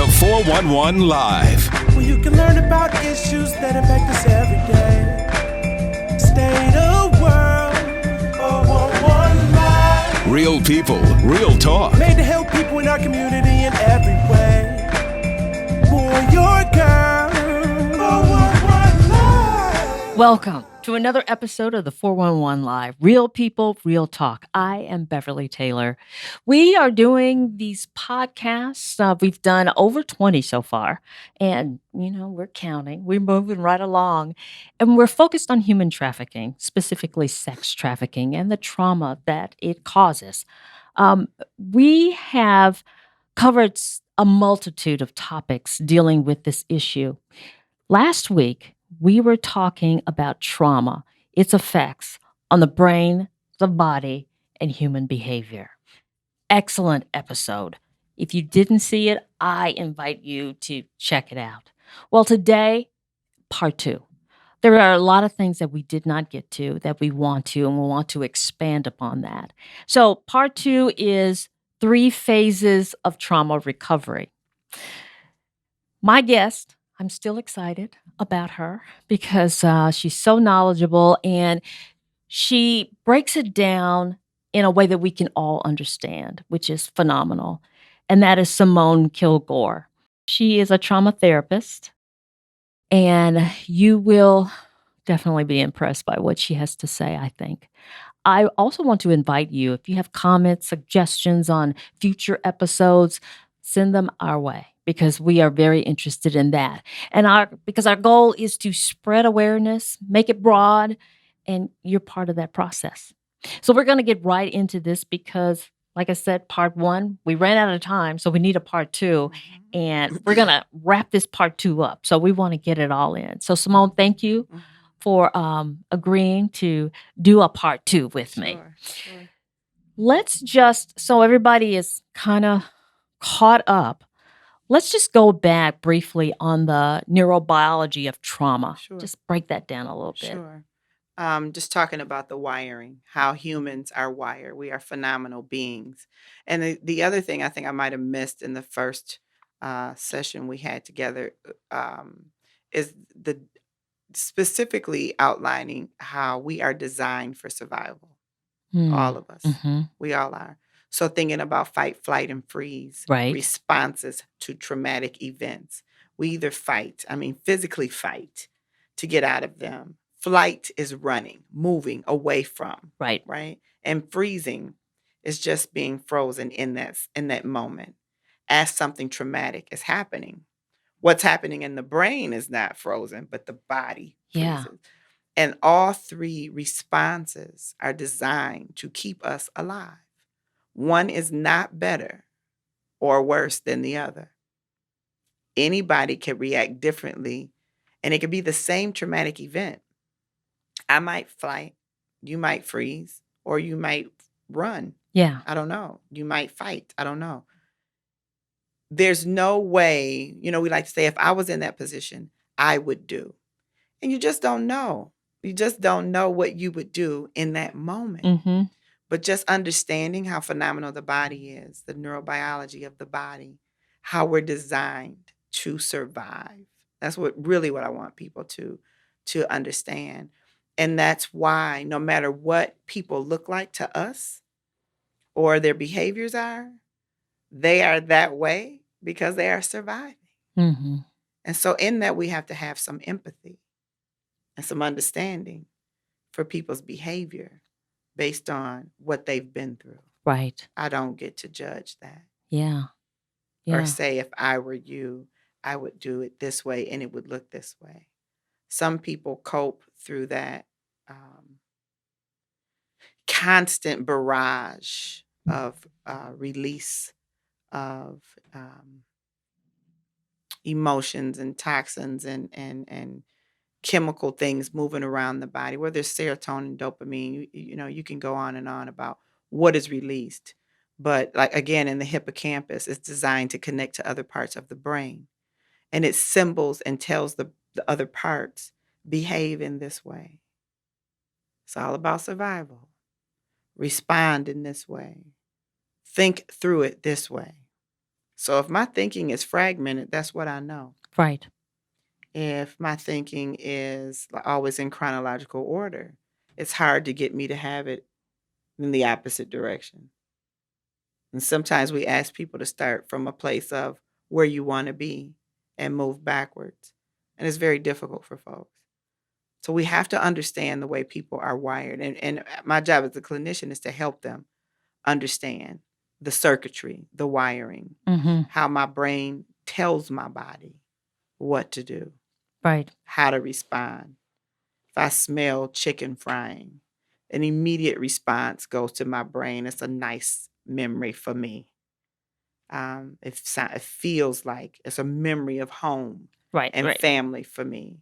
The 411 Live. Where you can learn about issues that affect us every day. State of world, 411 Live. Real people, real talk. Made to help people in our community in every way. Boy, your girl, 411 Live. Welcome to another episode of the 411 Live. Real people, real talk. I am Beverly Taylor. We are doing these podcasts. We've done over 20 so far. And, we're counting. We're moving right along. And we're focused on human trafficking, specifically sex trafficking and the trauma that it causes. We have covered a multitude of topics dealing with this issue. Last week, we were talking about trauma, its effects on the brain, the body, and human behavior. Excellent episode. If you didn't see it, I invite you to check it out. Well, today, part 2. There are a lot of things that we did not get to that we want to, and we want to expand upon that. So part 2 is 3 phases of trauma recovery. My guest, I'm still excited about her because she's so knowledgeable and she breaks it down in a way that we can all understand, which is phenomenal. And that is Simmone Kilgore. She is a trauma therapist, and you will definitely be impressed by what she has to say, I think. I also want to invite you, if you have comments, suggestions on future episodes, send them our way, because we are very interested in that. And because our goal is to spread awareness, make it broad, and you're part of that process. So we're going to get right into this because, like I said, part 1, we ran out of time, so we need a part 2. And we're going to wrap this part 2 up. So we want to get it all in. So Simmone, thank you for agreeing to do a part 2 with me. Sure. Let's just, so everybody is kind of caught up, let's just go back briefly on the neurobiology of trauma. Sure. Just break that down a little bit. Sure. Just talking about the wiring, how humans are wired. We are phenomenal beings. And the other thing I think I might have missed in the first session we had together is the specifically outlining how we are designed for survival. All of us. Mm-hmm. We all are. So thinking about fight, flight, and freeze Right. responses to traumatic events. We either physically fight to get out of them. Flight is running, moving away from. Right. And freezing is just being frozen in that moment as something traumatic is happening. What's happening in the brain is not frozen, but the body freezes. Yeah. And all 3 responses are designed to keep us alive. One is not better or worse than the other. Anybody can react differently, and it could be the same traumatic event. I might fight, you might freeze, or you might run. Yeah. I don't know. You might fight. I don't know. There's no way, we like to say, if I was in that position, I would do. And you just don't know. You just don't know what you would do in that moment. Mm-hmm. But just understanding how phenomenal the body is, the neurobiology of the body, how we're designed to survive. That's what I want people to understand. And that's why no matter what people look like to us or their behaviors are, they are that way because they are surviving. Mm-hmm. And so in that, we have to have some empathy and some understanding for people's behavior based on what they've been through. Right. I don't get to judge that. Yeah. Or say, if I were you, I would do it this way and it would look this way. Some people cope through that constant barrage of release of emotions and toxins and chemical things moving around the body, whether it's serotonin, dopamine, you can go on and on about what is released. But like, again, in the hippocampus, it's designed to connect to other parts of the brain. And it symbols and tells the other parts, behave in this way. It's all about survival. Respond in this way. Think through it this way. So if my thinking is fragmented, that's what I know. Right. If my thinking is always in chronological order, it's hard to get me to have it in the opposite direction. And sometimes we ask people to start from a place of where you want to be and move backwards. And it's very difficult for folks. So we have to understand the way people are wired. And my job as a clinician is to help them understand the circuitry, the wiring, Mm-hmm. how my brain tells my body what to do, Right. how to respond. If I smell chicken frying, an immediate response goes to my brain. It's a nice memory for me. It feels like it's a memory of home Right. and Right. family for me.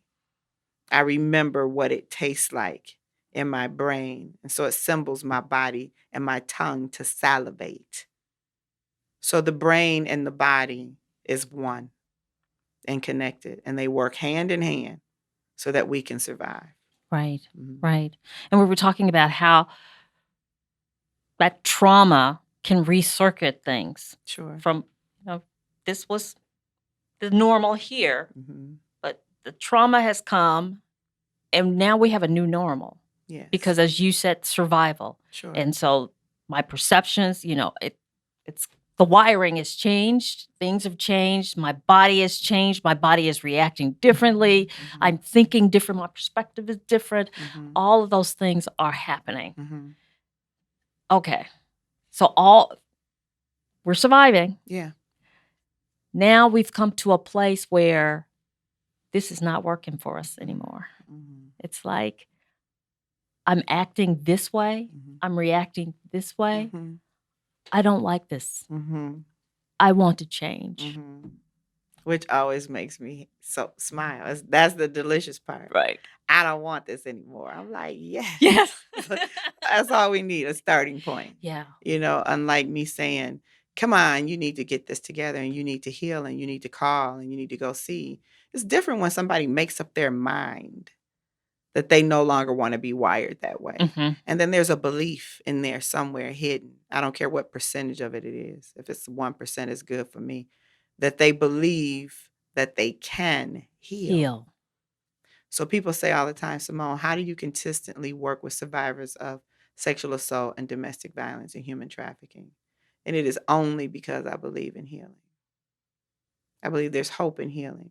I remember what it tastes like in my brain. And so it symbols my body and my tongue to salivate. So the brain and the body is one and connected, and they work hand in hand so that we can survive. Right. Mhm. Right. And we were talking about how that trauma can recircuit things Sure. from, this was the normal here, Mhm. but the trauma has come and now we have a new normal Yes. because, as you said, survival. Sure. And so my perceptions, it's the wiring has changed. Things have changed. My body has changed. My body is reacting differently. Mhm. I'm thinking different. My perspective is different. Mhm. All of those things are happening. Mhm. Okay. So we're surviving. Yeah. Now we've come to a place where this is not working for us anymore. Mhm. It's like I'm acting this way. Mhm. I'm reacting this way. Mhm. I don't like this. Mhm. I want to change. Mhm. Which always makes me so smile. That's the delicious part. Right. I don't want this anymore. I'm like, yes. Yes. That's all we need, a starting point. Yeah. Unlike me saying, come on, you need to get this together and you need to heal and you need to call and you need to go see. It's different when somebody makes up their mind that they no longer want to be wired that way. Mhm. And then there's a belief in there somewhere hidden. I don't care what percentage of it is. If it's 1%, it's good for me. That they believe that they can heal. So people say all the time, Simmone, how do you consistently work with survivors of sexual assault and domestic violence and human trafficking? And it is only because I believe in healing. I believe there's hope in healing.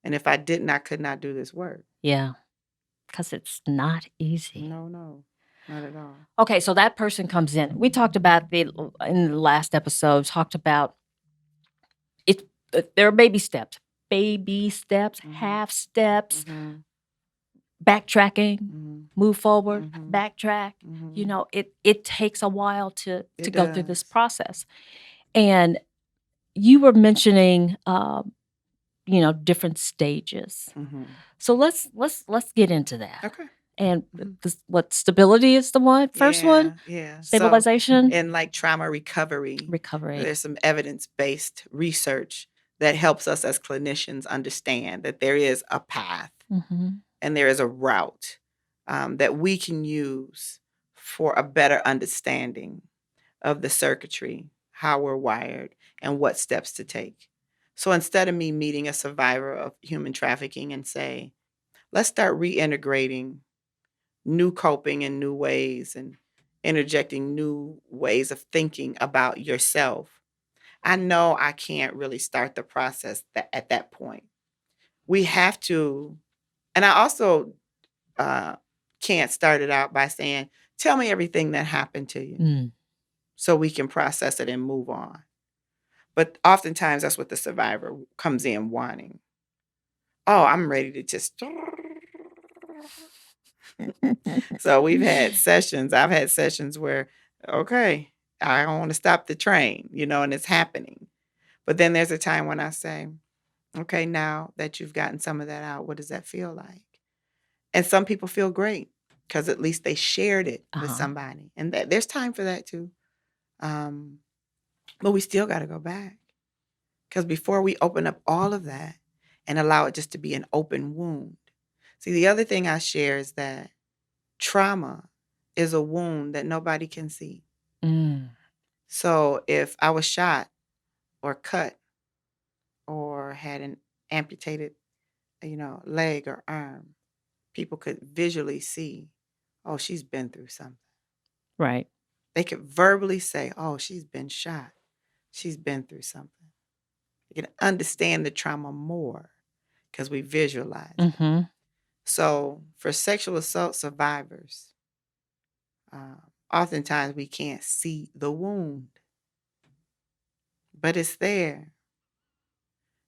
And if I didn't, I could not do this work. Yeah. Because it's not easy. No, not at all. Okay, so that person comes in. We talked about in the last episode, talked about it. There are baby steps, Mhm. half steps, Mhm. backtracking, Mhm. move forward, Mhm. backtrack. Mhm. It takes a while to It go through this does. process. And you were mentioning, different stages. Mhm. So let's get into that. Okay. And Mhm. what stability is the first one? Yeah. So Stabilization, in like trauma recovery, recovery. there's some evidence-based research that helps us as clinicians understand that there is a path Mm-hmm. and there is a route that we can use for a better understanding of the circuitry, how we're wired, and what steps to take. So instead of me meeting a survivor of human trafficking and say, let's start reintegrating new coping in new ways and interjecting new ways of thinking about yourself, I know I can't really start the process at that point. We have to, and I also uh, can't start it out by saying, tell me everything that happened to you Mm. so we can process it and move on. But oftentimes that's what the survivor comes in wanting. Oh, I'm ready to just. So we've had sessions. I've had sessions where, okay, I don't want to stop the train, and it's happening. But then there's a time when I say, okay, now that you've gotten some of that out, what does that feel like? And some people feel great because at least they shared it with Uh-huh. somebody. And there's time for that too. But we still got to go back because before we open up all of that and allow it just to be an open wound. See, the other thing I share is that trauma is a wound that nobody can see. Mm. So if I was shot or cut or had an amputated, leg or arm, people could visually see, oh, she's been through something. Right. They could verbally say, oh, she's been shot. She's been through something. They can understand the trauma more because we visualize it. Mm-hmm. So for sexual assault survivors, oftentimes we can't see the wound, but it's there.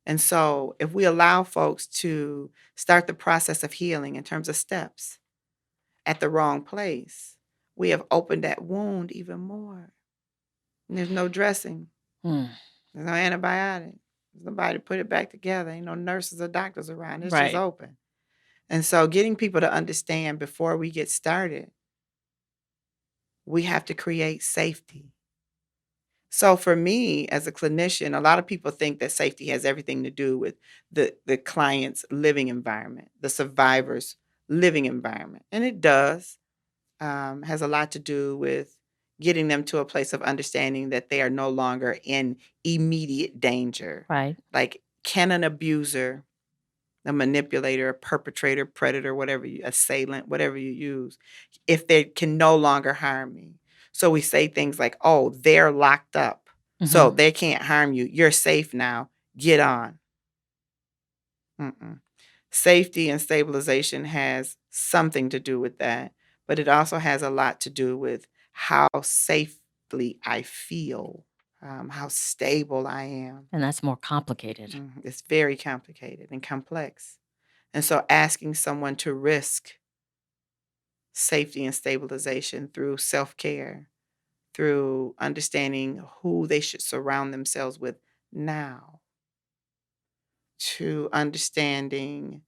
And so if we allow folks to start the process of healing in terms of steps at the wrong place, we have opened that wound even more. And there's no dressing. Mm. There's no antibiotic. There's nobody to put it back together. Ain't no nurses or doctors around. It's just Right. open. And so getting people to understand before we get started, we have to create safety. So for me as a clinician, a lot of people think that safety has everything to do with the client's living environment, the survivor's living environment. And it does. Has a lot to do with getting them to a place of understanding that they are no longer in immediate danger. Right. Like, can an abuser, a manipulator, a perpetrator, predator, whatever you, assailant, whatever you use, if they can no longer harm me? So we say things like, oh, they're locked up, so Mhm. they can't harm you. You're safe now. Get on. Mm-mm. Safety and stabilization has something to do with that, but it also has a lot to do with how safely I feel, how stable I am. And that's more complicated. It's very complicated and complex. And so asking someone to risk safety and stabilization through self-care, through understanding who they should surround themselves with now, to understanding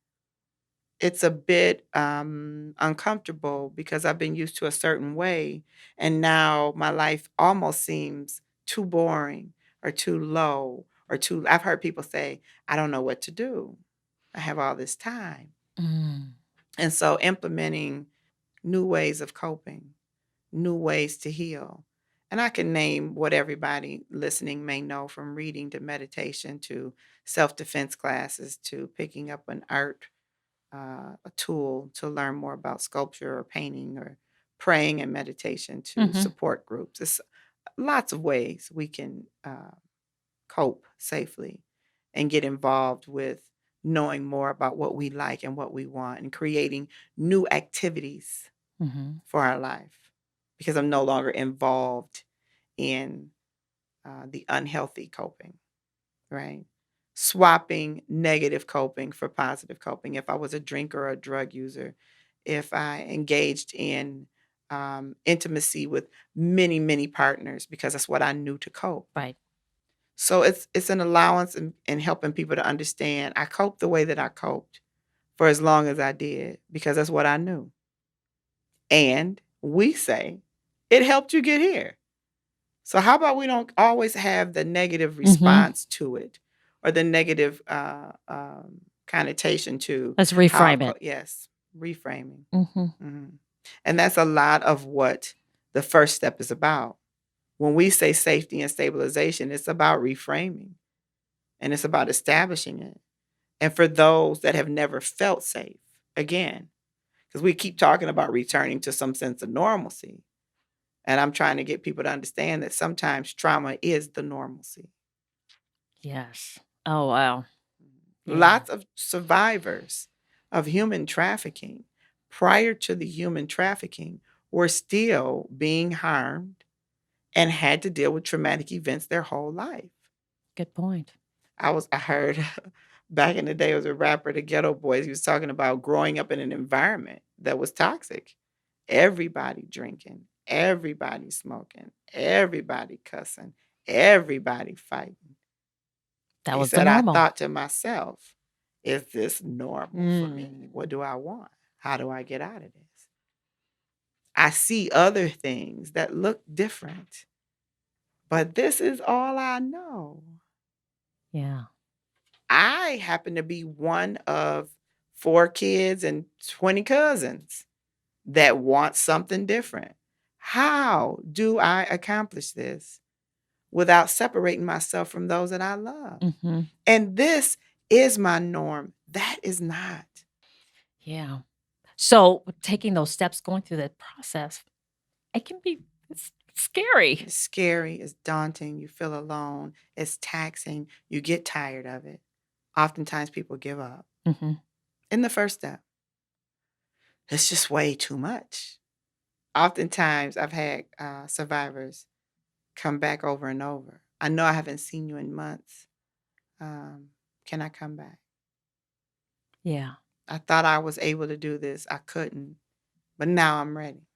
it's a bit uncomfortable because I've been used to a certain way. And now my life almost seems too boring or too low or too. I've heard people say, I don't know what to do. I have all this time. Mm. And so implementing new ways of coping, new ways to heal. And I can name what everybody listening may know, from reading to meditation to self defense classes to picking up an art a tool to learn more about sculpture or painting, or praying and meditation to Mhm. support groups. It's lots of ways we can cope safely and get involved with knowing more about what we like and what we want and creating new activities Mhm. for our life, because I'm no longer involved in the unhealthy coping, right? Swapping negative coping for positive coping. If I was a drinker or a drug user, if I engaged in intimacy with many, many partners because that's what I knew to cope. Right. So it's an allowance in helping people to understand I coped the way that I coped for as long as I did because that's what I knew. And we say it helped you get here. So how about we don't always have the negative Mhm. response to it, or the negative connotation to Let's how reframe it. yes, reframing. Mhm. Mhm. And that's a lot of what the first step is about. When we say safety and stabilization, it's about reframing, and it's about establishing it. And for those that have never felt safe, again, because we keep talking about returning to some sense of normalcy. And I'm trying to get people to understand that sometimes trauma is the normalcy. Yes. Oh, wow. Yeah. Lots of survivors of human trafficking prior to the human trafficking were still being harmed and had to deal with traumatic events their whole life. Good point. I heard back in the day, it was a rapper, the Ghetto Boys. He was talking about growing up in an environment that was toxic. Everybody drinking, everybody smoking, everybody cussing, everybody fighting. That He was the said, I normal. thought to myself, is this normal for me? Mm. What do I want? How do I get out of this? I see other things that look different, but this is all I know. Yeah. I happen to be one of 4 kids and 20 cousins that want something different. How do I accomplish this? without separating myself from those that I love. Mm-hmm. And this is my norm. That is not. Yeah. So taking those steps, going through that process, it can be scary. It's scary. It's daunting. You feel alone. It's taxing. You get tired of it. Oftentimes people give up Mm-hmm. in the first step. It's just way too much. Oftentimes I've had survivors come back over and over. I know I haven't seen you in months. Can I come back? Yeah. I thought I was able to do this. I couldn't. But now I'm ready.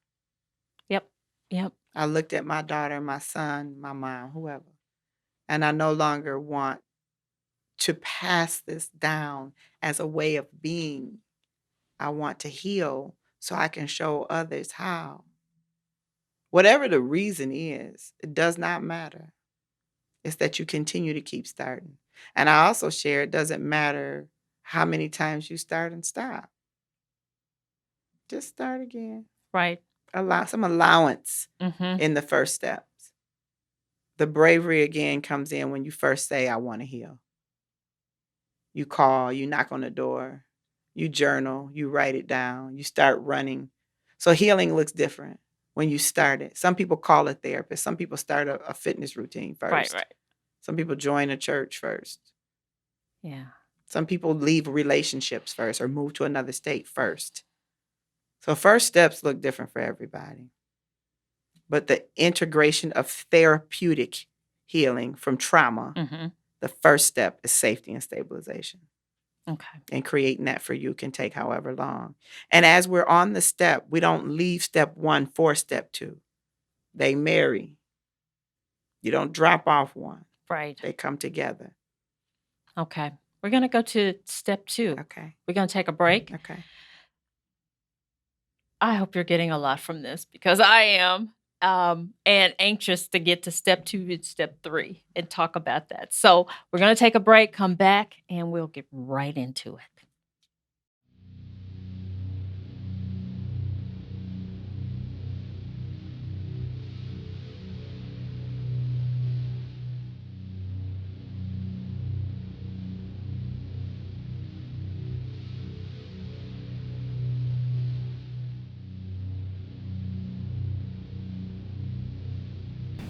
Yep. Yep. I looked at my daughter, my son, my mom, whoever, and I no longer want to pass this down as a way of being. I want to heal so I can show others how. Whatever the reason is, it does not matter. It's that you continue to keep starting. And I also share it doesn't matter how many times you start and stop. Just start again. Right. Allow some allowance Mm-hmm. in the first steps. The bravery again comes in when you first say, I want to heal. You call, you knock on the door, you journal, you write it down, you start running. So healing looks different when you start it. Some people call a therapist. Some people start a fitness routine first. Right. Some people join a church first. Yeah. Some people leave relationships first or move to another state first. So first steps look different for everybody. But the integration of therapeutic healing from trauma, Mm-hmm. the first step is safety and stabilization. Okay. And creating that for you can take however long. And as we're on the step, we don't leave step 1 for step 2. They marry. You don't drop off one. Right. They come together. Okay. We're going to go to step 2. Okay. We're going to take a break. Okay. I hope you're getting a lot from this because I am. And anxious to get to step 2 and step 3 and talk about that. So we're going to take a break, come back, and we'll get right into it.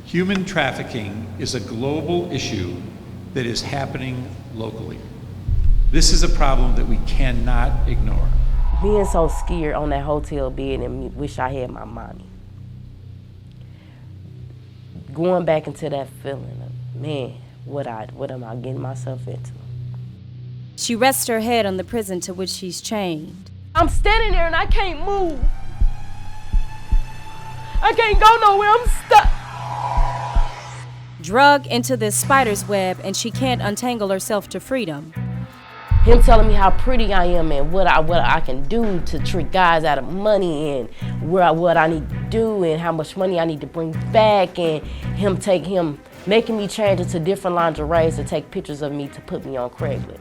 Human trafficking is a global issue that is happening locally. This is a problem that we cannot ignore. Being so scared on that hotel bed and wish I had my mommy. Going back into that feeling of, man, what am I getting myself into? She rests her head on the prison to which she's chained. I'm standing there and I can't move. I can't go nowhere, I'm stuck. Drug into this spider's web, and she can't untangle herself to freedom. Him telling me how pretty I am and what I can do to trick guys out of money and what I need to do and how much money I need to bring back, and him making me change into different lingeries to take pictures of me to put me on Craigslist.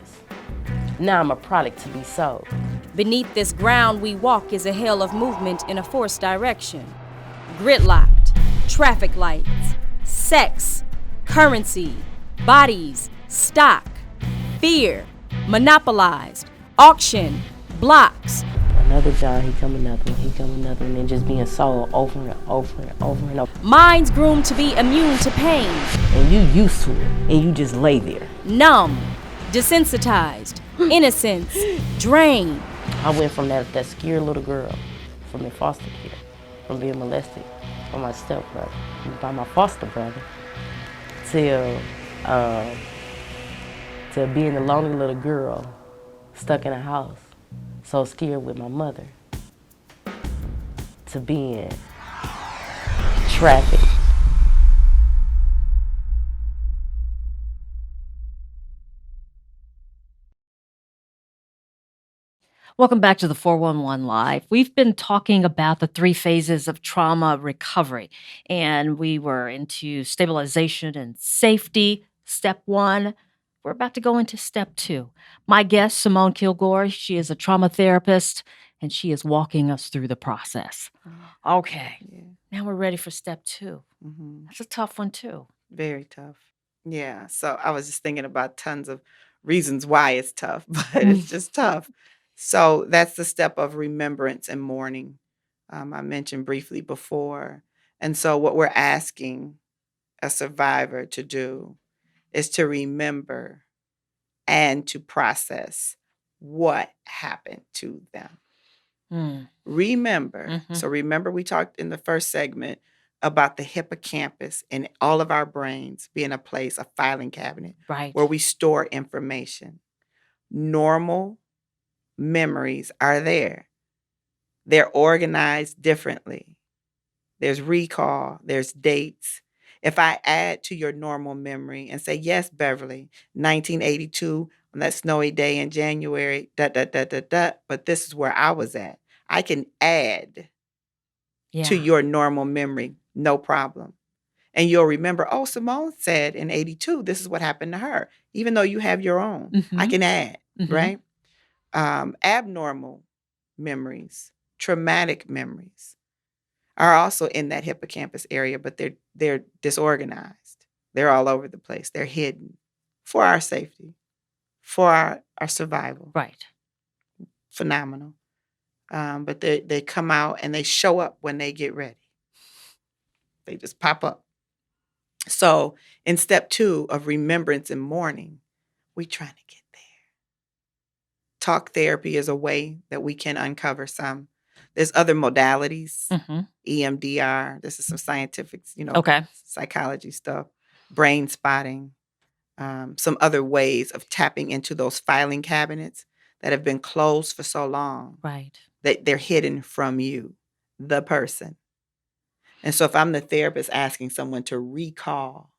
Now I'm a product to be sold. Beneath this ground we walk is a hell of movement in a forced direction. Gridlocked, traffic lights, sex, currency, bodies, stock, fear, monopolized, auction, blocks. Another John, he come another one, and just being sold over and over and over and over. Minds groomed to be immune to pain. And you used to it, and you just lay there. Numb, desensitized, innocence, drained. I went from that scared little girl, from in foster care, from being molested by my stepbrother, by my foster brother, to being a lonely little girl stuck in a house, so scared with my mother, to being trafficked. Welcome back to the 411 Live. We've been talking about the 3 phases of trauma recovery, and we were into stabilization and safety, step 1. We're about to go into step 2. My guest, Simmone Kilgore, she is a trauma therapist, and she is walking us through the process. Okay, Yeah. now we're ready for step 2. Mm-hmm. That's a tough one, too. Very tough. Yeah. So I was just thinking about tons of reasons why it's tough, but it's just tough. So that's the step of remembrance and mourning. I mentioned briefly before. And so what we're asking a survivor to do is to remember and to process what happened to them. Remember. So remember we talked in the first segment about the hippocampus in all of our brains being a place, a filing cabinet, Right. where we store information. Normal memories are there. They're organized differently. There's recall, there's dates. If I add to your normal memory and say, yes, Beverly, 1982, on that snowy day in January, but this is where I was at. I can add to your normal memory, no problem. And you'll remember, oh, Simmone said in 82, this is what happened to her. Even though you have your own, I can add, right? Abnormal memories, traumatic memories are also in that hippocampus area, but they're disorganized. They're all over the place. They're hidden for our safety, for our survival. Right. Phenomenal. But they come out and they show up when they get ready. They just pop up. So in step 2 of remembrance and mourning, we trying to get there. Talk therapy is a way that we can uncover some. There's other modalities, EMDR. This is some scientific, Okay. psychology stuff, brain spotting, some other ways of tapping into those filing cabinets that have been closed for so long. Right. That they're hidden from you, the person. And so if I'm the therapist asking someone to recall,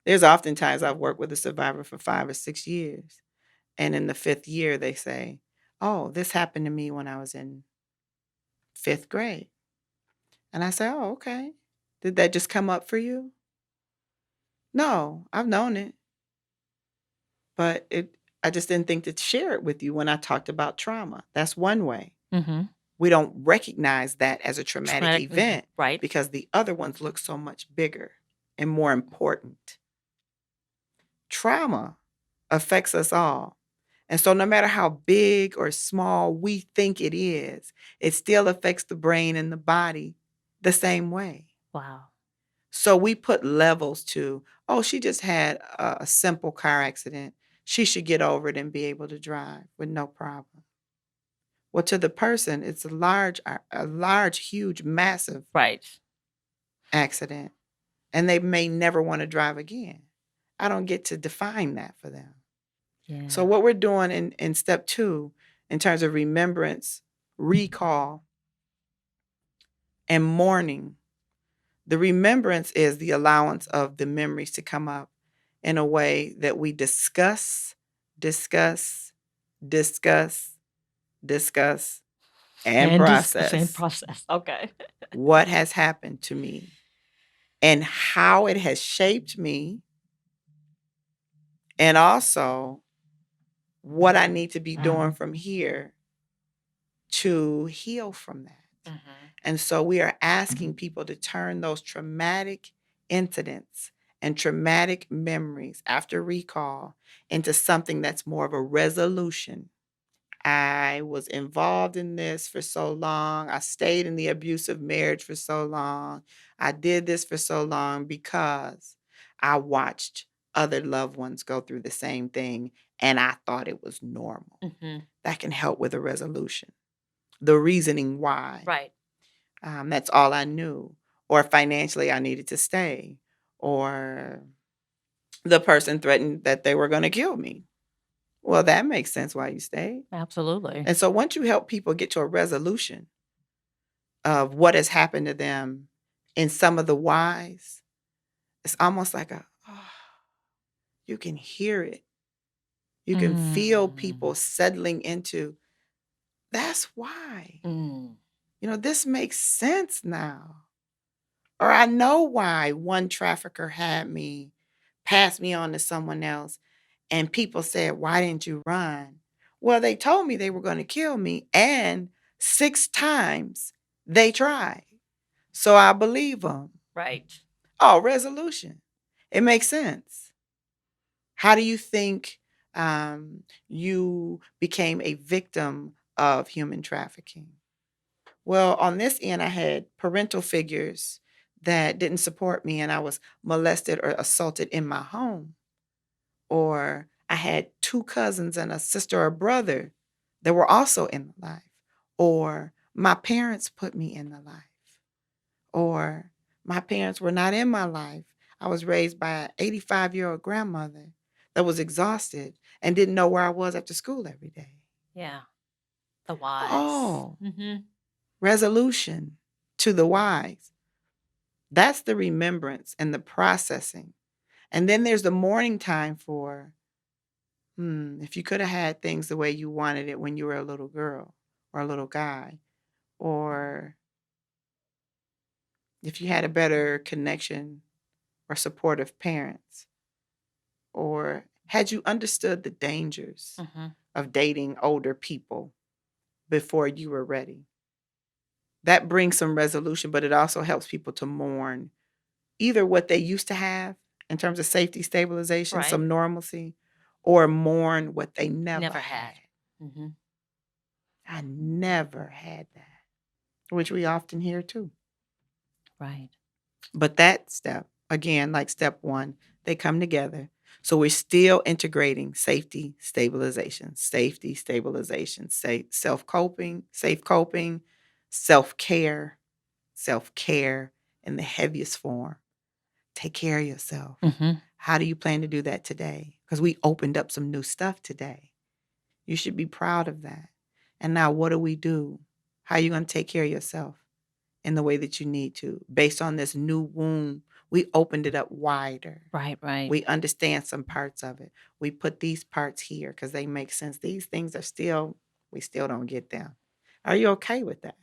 there's oftentimes I've worked with a survivor for 5 or 6 years. And in the 5th year, they say, oh, this happened to me when I was in 5th grade. And I say, oh, okay. Did that just come up for you? No, I've known it. But I just didn't think to share it with you when I talked about trauma. That's one way. We don't recognize that as a traumatic event, right? Because the other ones look so much bigger and more important. Trauma affects us all. And so no matter how big or small we think it is, it still affects the brain and the body the same way. Wow. So we put levels to, oh, she just had a simple car accident. She should get over it and be able to drive with no problem. Well, to the person, it's a large, huge, massive Right. accident. And they may never want to drive again. I don't get to define that for them. Yeah. So what we're doing in step 2, in terms of remembrance, recall, and mourning, the remembrance is the allowance of the memories to come up in a way that we discuss, and process. And process. Okay. What has happened to me and how it has shaped me, and also what I need to be doing from here to heal from that. And so we are asking people to turn those traumatic incidents and traumatic memories after recall into something that's more of a resolution. I was involved in this for so long. I stayed in the abusive marriage for so long. I did this for so long because I watched other loved ones go through the same thing and I thought it was normal. That can help with a resolution. The reasoning why. Right. That's all I knew. Or financially I needed to stay. Or the person threatened that they were going to kill me. Well, that makes sense why you stayed. Absolutely. And so once you help people get to a resolution of what has happened to them in some of the whys, it's almost like you can hear it. You can feel people settling into, that's why. This makes sense now. Or I know why one trafficker had me pass me on to someone else. And people said, why didn't you run? Well, they told me they were going to kill me. And 6 times they tried. So I believe them. Right. Oh, resolution. It makes sense. How do you think you became a victim of human trafficking? Well, on this end, I had parental figures that didn't support me, and I was molested or assaulted in my home. Or I had two cousins and a sister or brother that were also in the life. Or my parents put me in the life. Or my parents were not in my life. I was raised by an 85-year-old grandmother that was exhausted and didn't know where I was after school every day. Yeah. The whys. Oh, Mm-hmm. resolution to the whys. That's the remembrance and the processing. And then there's the mourning time for, if you could have had things the way you wanted it when you were a little girl or a little guy, or if you had a better connection or supportive parents, or had you understood the dangers Mm-hmm. of dating older people before you were ready. That brings some resolution, but it also helps people to mourn either what they used to have in terms of safety, stabilization, Right. some normalcy, or mourn what they never had. Mm-hmm. I never had that, which we often hear too. Right. But that step, again, like step one, they come together. So we're still integrating safety, stabilization, self-coping, safe coping, self-care in the heaviest form. Take care of yourself. Mm-hmm. How do you plan to do that today? Because we opened up some new stuff today. You should be proud of that. And now what do we do? How are you going to take care of yourself in the way that you need to? Based on this new womb, we opened it up wider. Right. We understand some parts of it. We put these parts here because they make sense. These things are we still don't get them. Are you okay with that?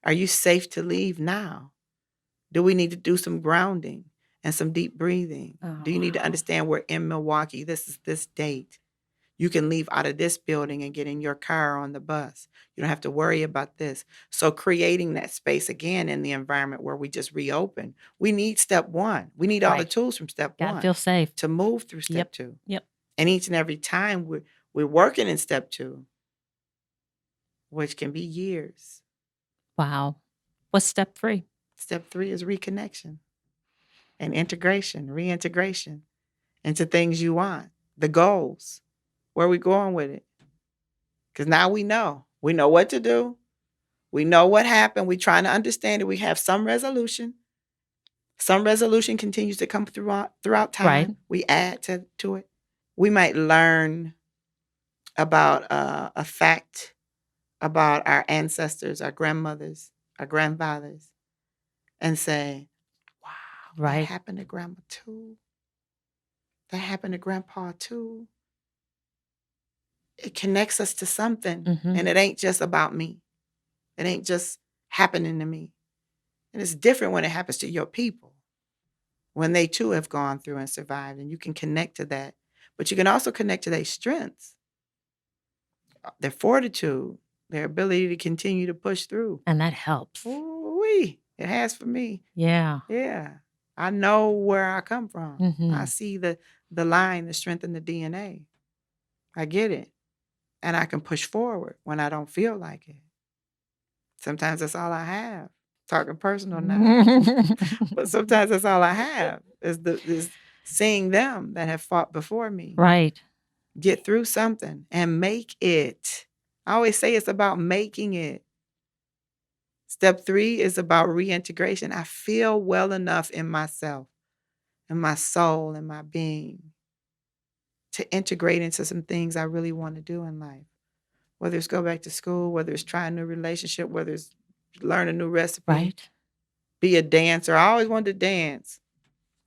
Are you safe to leave now? Do we need to do some grounding and some deep breathing? Do you need to understand we're in Milwaukee? This is this date. You can leave out of this building and get in your car or on the bus. You don't have to worry about this. So creating that space again in the environment where we just reopen. We need step one. We need all the Right. tools from step Gotta one feel safe. to move through step Yep. two. Yep. And each and every time we're working in step two, which can be years. Wow. What's step 3? Step 3 is reconnection and integration, reintegration into things you want, the goals. Where are we going with it? Because now we know. We know what to do. We know what happened. We're trying to understand it. We have some resolution. Some resolution continues to come throughout time. Right. We add to it. We might learn about a fact about our ancestors, our grandmothers, our grandfathers, and say, wow, that Right. happened to grandma too. That happened to grandpa too. It connects us to something. Mm-hmm. And it ain't just about me. It ain't just happening to me. And it's different when it happens to your people, when they too have gone through and survived, and you can connect to that. But you can also connect to their strengths, their fortitude, their ability to continue to push through. And that helps. Ooh-wee. It has for me. Yeah. Yeah. I know where I come from. Mm-hmm. I see the line, the strength in the DNA. I get it. And I can push forward when I don't feel like it. Sometimes that's all I have. Talking personal now. But sometimes that's all I have is seeing them that have fought before me. Right. Get through something and make it. I always say it's about making it. Step 3 is about reintegration. I feel well enough in myself, in my soul, in my being to integrate into some things I really want to do in life. Whether it's go back to school, whether it's try a new relationship, whether it's learn a new recipe, Right. be a dancer. I always wanted to dance,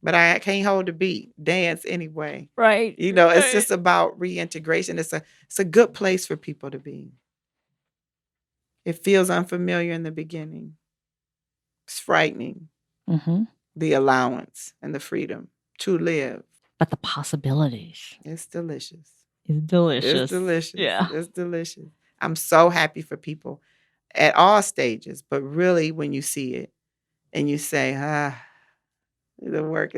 but I can't hold the beat. Dance anyway. Right. It's just about reintegration. It's a good place for people to be. It feels unfamiliar in the beginning. It's frightening. Mm-hmm. The allowance and the freedom to live. But the possibilities It's delicious. is delicious. It's delicious. Yeah. It's delicious. I'm so happy for people at all stages, but really when you see it and you say, The work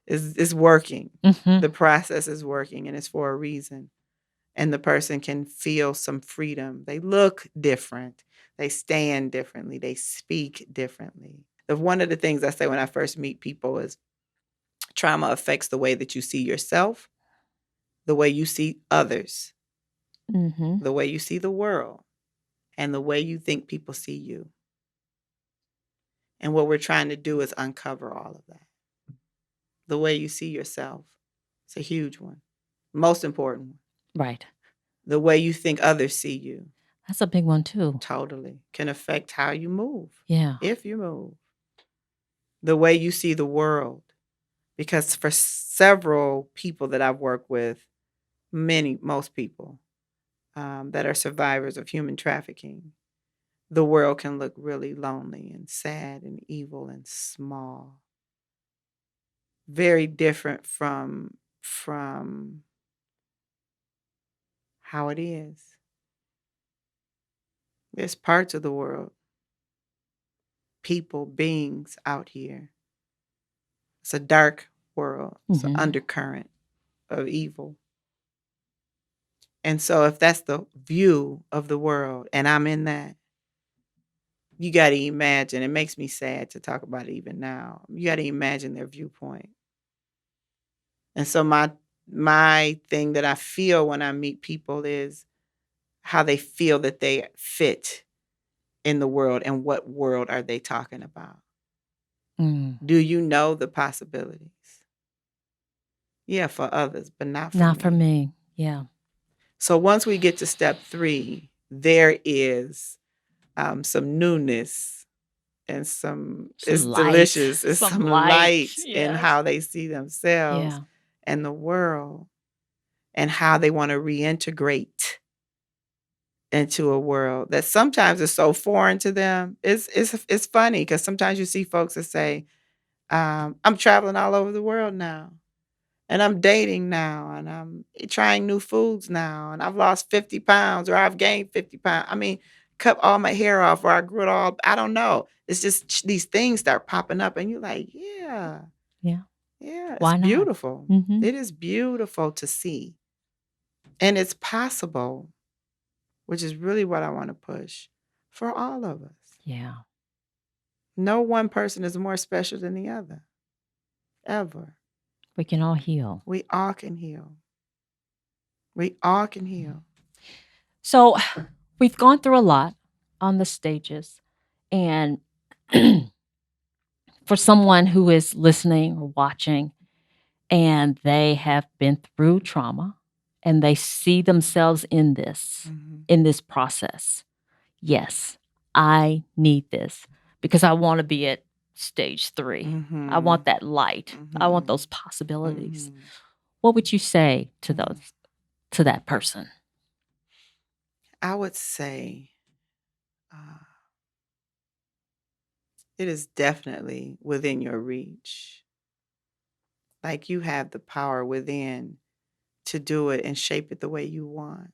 is working. Mhm. The process is working, and it's for a reason. And the person can feel some freedom. They look different. They stand differently. They speak differently. One of the things I say when I first meet people is trauma affects the way that you see yourself, the way you see others, Mhm. the way you see the world, and the way you think people see you. And what we're trying to do is uncover all of that. The way you see yourself, it's a huge one. Most important one. Right. The way you think others see you, That's a big one too. totally, can affect how you move, Yeah. if you move. The way you see the world. Because for several people that I've worked with, most people that are survivors of human trafficking, the world can look really lonely and sad and evil and small. Very different from how it is. There's parts of the world, people, beings out here. It's a dark world. It's an Mhm. undercurrent of evil. And so if that's the view of the world and I'm in that, you got to imagine, it makes me sad to talk about it even now. You got to imagine their viewpoint. And so my thing that I feel when I meet people is how they feel that they fit in the world and what world are they talking about? Mm. Do you know the possibilities? Yeah, for others, but not for Not me. for me. Yeah. So once we get to step 3, there is some newness and it's Some light. delicious. It's Some some light. light in Yes. how they see themselves Yeah. and the world and how they want to reintegrate into a world that sometimes is so foreign to them. It's funny because sometimes you see folks that say, I'm traveling all over the world now. And I'm dating now, and I'm trying new foods now, and I've lost 50 pounds or I've gained 50 pounds. I mean, cut all my hair off or I grew it all. I don't know. It's just these things start popping up, and you're like, yeah, Yeah. it's Why not? beautiful. Mhm. It is beautiful to see. And it's possible, which is really what I want to push for all of us. Yeah. No one person is more special than the other, ever. We can all heal. We all can heal. We all can heal. So we've gone through a lot on the stages. And for someone who is listening or watching and they have been through trauma and they see themselves in this process. Yes, I need this because I want to be at stage 3. I want that light. I want those possibilities. What would you say to that person? I would say it is definitely within your reach. Like you have the power within to do it and shape it the way you want.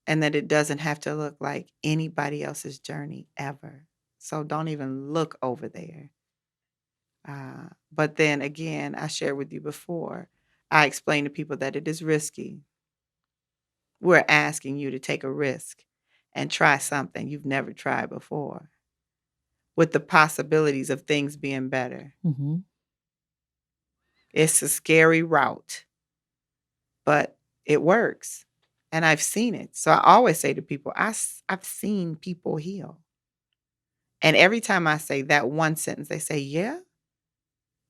And that it doesn't have to look like anybody else's journey ever. So don't even look over there. But then again, I shared with you before, I explained to people that it is risky. We're asking you to take a risk and try something you've never tried before with the possibilities of things being better. Mm-hmm. It's a scary route, but it works. And I've seen it. So I always say to people, I've seen people heal. And every time I say that one sentence, they say, yeah.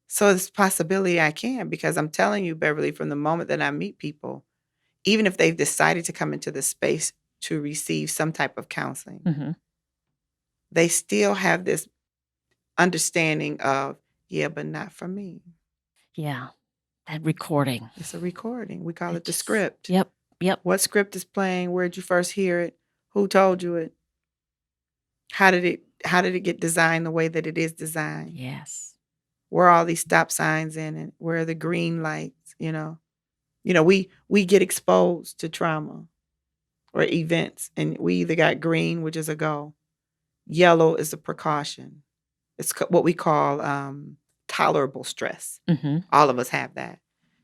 So it's a possibility I can, because I'm telling you, Beverly, from the moment that I meet people, even if they've decided to come into the space to receive some type of counseling, Mm-hmm. they still have this understanding of, yeah, but not for me. Yeah. That recording. It's a recording. We call it the Just- script. Yep. What script is playing? Where'd you first hear it? Who told you it? How did it get designed the way that it is designed? Yes. Where are all these stop signs in it? Where are the green lights? We get exposed to trauma or events, and we either got green, which is a go. Yellow is a precaution. It's what we call tolerable stress. Mm-hmm. All of us have that.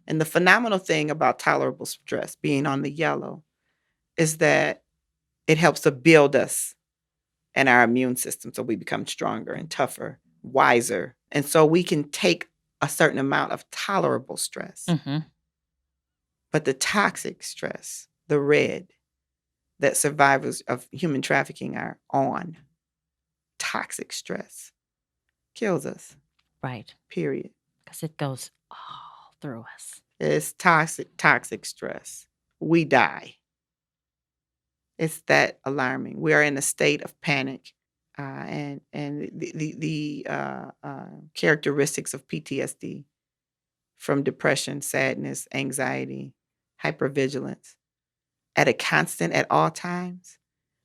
And the phenomenal thing about tolerable stress being on the yellow is that it helps to build us and our immune system so we become stronger and tougher, wiser. And so we can take a certain amount of tolerable stress. Mm-hmm. But the toxic stress, the red, that survivors of human trafficking are on, toxic stress, kills us, Right. period. Because it goes all through us. It's toxic stress. We die. It's that alarming. We are in a state of panic, and the characteristics of PTSD, from depression, sadness, anxiety, hypervigilance, at a constant at all times.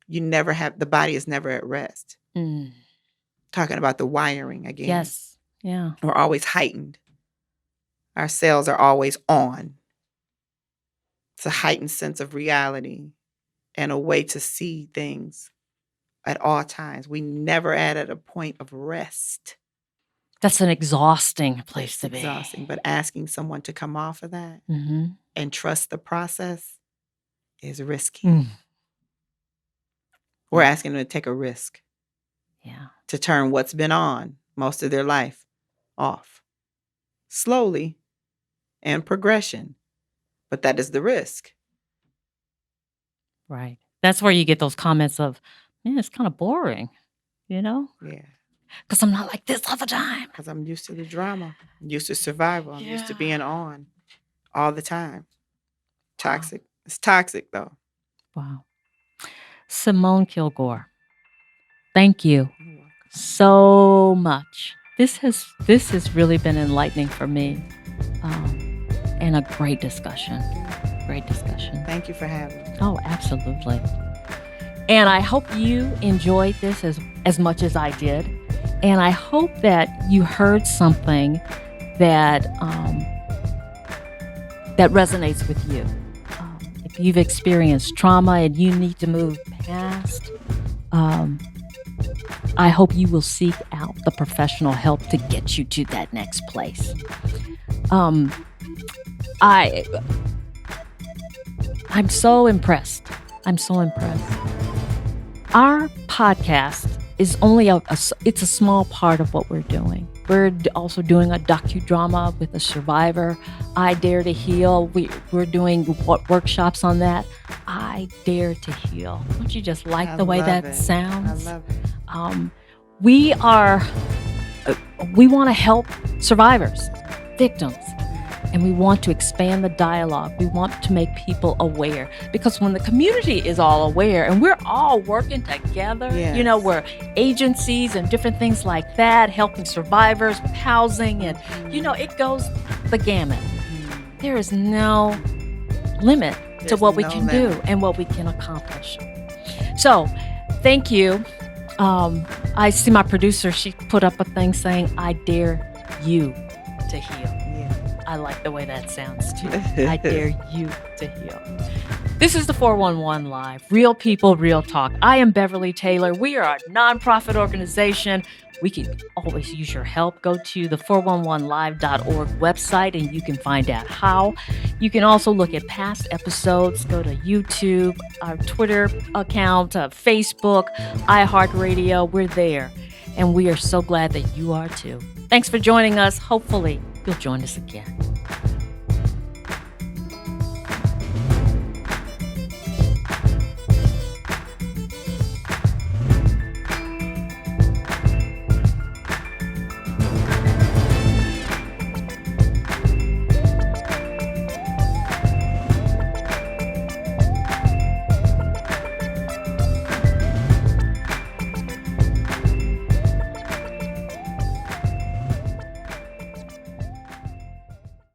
The body is never at rest. Mm. Talking about the wiring again. Yes. Yeah. We're always heightened. Our cells are always on. It's a heightened sense of reality and a way to see things at all times. We never at a point of rest. That's an exhausting place to be. Exhausting. But asking someone to come off of that Mm-hmm. and trust the process is risky. Mm. We're asking them to take a risk. Yeah. To turn what's been on most of their life off. Slowly and progression. But that is the risk. Right. That's where you get those comments of, man, it's kind of boring, you know? Yeah. Because I'm not like this all the time. Because I'm used to the drama. I'm used to survival. I'm used to Yeah. being on all the time. Toxic. Wow. It's toxic, though. Wow. Simmone Kilgore, thank you so much. This has really been enlightening for me, and a great discussion. Great discussion. Thank you for having me. Oh, absolutely. And I hope you enjoyed this as much as I did. And I hope that you heard something that that resonates with you. If you've experienced trauma and you need to move past, I hope you will seek out the professional help to get you to that next place. I'm so impressed. I'm so impressed. Our podcast is only it's a small part of what we're doing. We're also doing a docudrama with a survivor, I Dare to Heal. We're doing workshops on that. I Dare to Heal. Don't you just like the way that sounds? I love it. We want to help survivors, victims, and we want to expand the dialogue. We want to make people aware, because when the community is all aware and we're all working together, Yes. you know, we're agencies and different things like that, helping survivors with housing, and, you know, it goes the gamut. There is no limit to There's what we no can limit. do and what we can accomplish. So, thank you. I see my producer, she put up a thing saying, I dare you to heal. Yeah. I like the way that sounds too. I dare you to heal. This is the 411 Live. Real people, real talk. I am Beverly Taylor. We are a nonprofit organization. We can always use your help. Go to the 411live.org website and you can find out how. You can also look at past episodes. Go to YouTube, our Twitter account, Facebook, iHeartRadio. We're there. And we are so glad that you are too. Thanks for joining us. Hopefully, you'll join us again.